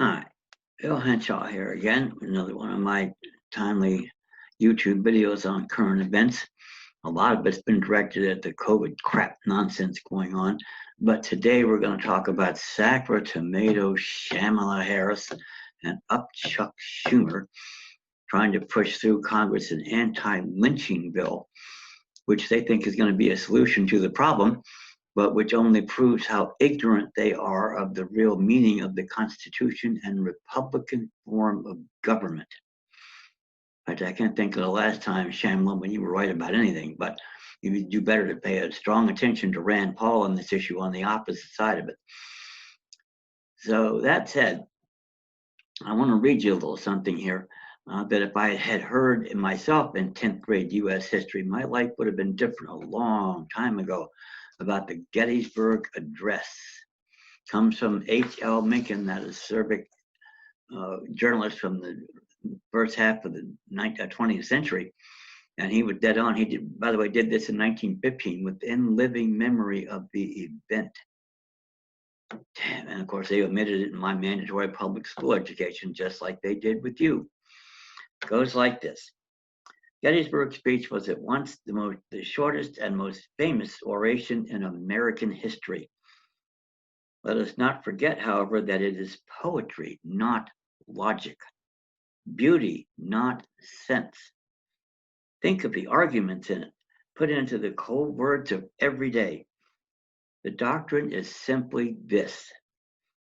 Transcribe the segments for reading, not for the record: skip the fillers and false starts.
Hi, Bill Henshaw here again with another one of my timely YouTube videos on current events. A lot of it's been directed at the COVID crap nonsense going on, but today we're going to talk about Sacra Tomato Kamala Harris and Chuck Schumer trying to push through Congress an anti-lynching bill, which they think is going to be a solution to the problem, but which only proves how ignorant they are of the real meaning of the Constitution and Republican form of government. In fact, I can't think of the last time, Shamlin, when you were right about anything, but you would do better to pay a strong attention to Rand Paul on this issue on the opposite side of it. So that said, I want to read you a little something here that if I had heard it myself in 10th grade U.S. history, my life would have been different a long time ago. About the Gettysburg Address. Comes from H.L. Mencken, that is a Serbic journalist from the first half of the 20th century. And he was dead on. He did, by the way, did this in 1915 within living memory of the event. And of course, they omitted it in my mandatory public school education, just like they did with you. It goes like this. Gettysburg speech was at once the shortest and most famous oration in American history. Let us not forget, however, that it is poetry, not logic, beauty, not sense. Think of the arguments in it, put into the cold words of every day. The doctrine is simply this.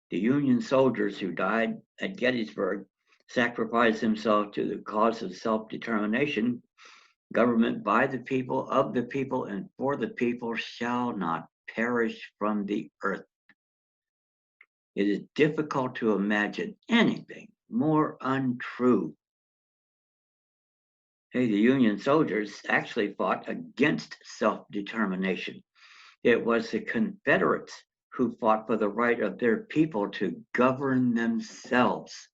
The Union soldiers who died at Gettysburg sacrificed themselves to the cause of self-determination. Government by the people, of the people, and for the people shall not perish from the earth. It is difficult to imagine anything more untrue. Hey, the Union soldiers actually fought against self-determination. It was the Confederates who fought for the right of their people to govern themselves.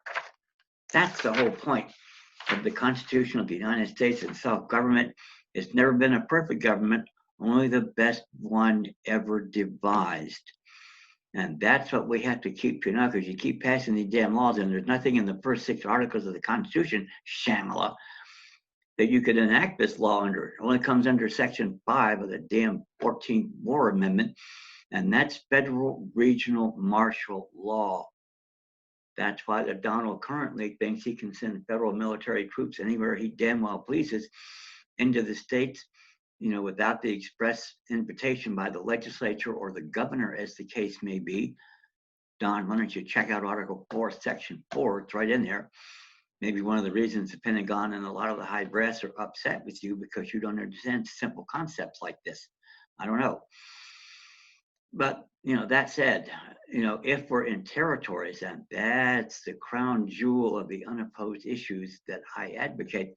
That's the whole point of the Constitution of the United States and self-government. It's never been a perfect government, only the best one ever devised. And that's what we have to keep, because you keep passing these damn laws, and there's nothing in the first 6 articles of the Constitution, Shamala, that you could enact this law under. It only comes under Section 5 of the damn 14th War Amendment, and that's federal regional martial law. That's why the Donald currently thinks he can send federal military troops anywhere he damn well pleases into the states, without the express invitation by the legislature or the governor, as the case may be. Don, why don't you check out Article 4, Section 4? It's right in there. Maybe one of the reasons the Pentagon and a lot of the high brass are upset with you because you don't understand simple concepts like this. I don't know. But, that said, if we're in territories, and that's the crown jewel of the unopposed issues that I advocate.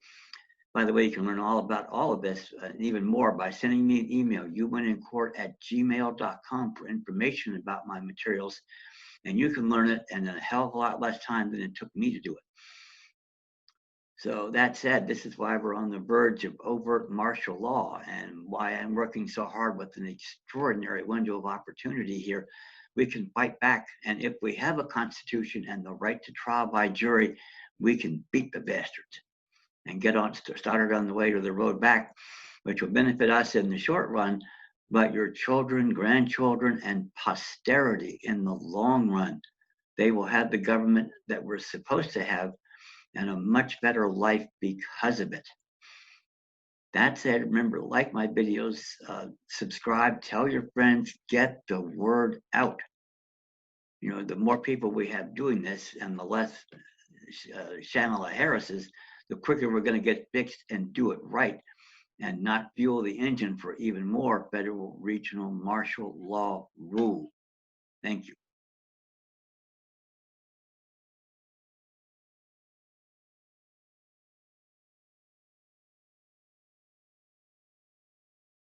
By the way, you can learn all about all of this and even more by sending me an email, youwinincourt@gmail.com, for information about my materials. And you can learn it in a hell of a lot less time than it took me to do it. So that said, this is why we're on the verge of overt martial law and why I'm working so hard with an extraordinary window of opportunity here. We can fight back. And if we have a constitution and the right to trial by jury, we can beat the bastards and get started on the way to the road back, which will benefit us in the short run, but your children, grandchildren, and posterity in the long run. They will have the government that we're supposed to have and a much better life because of it. That said, remember, like my videos, subscribe, tell your friends, get the word out. The more people we have doing this and the less Kamala Harris's, the quicker we're going to get fixed and do it right and not fuel the engine for even more federal regional martial law rule. Thank you.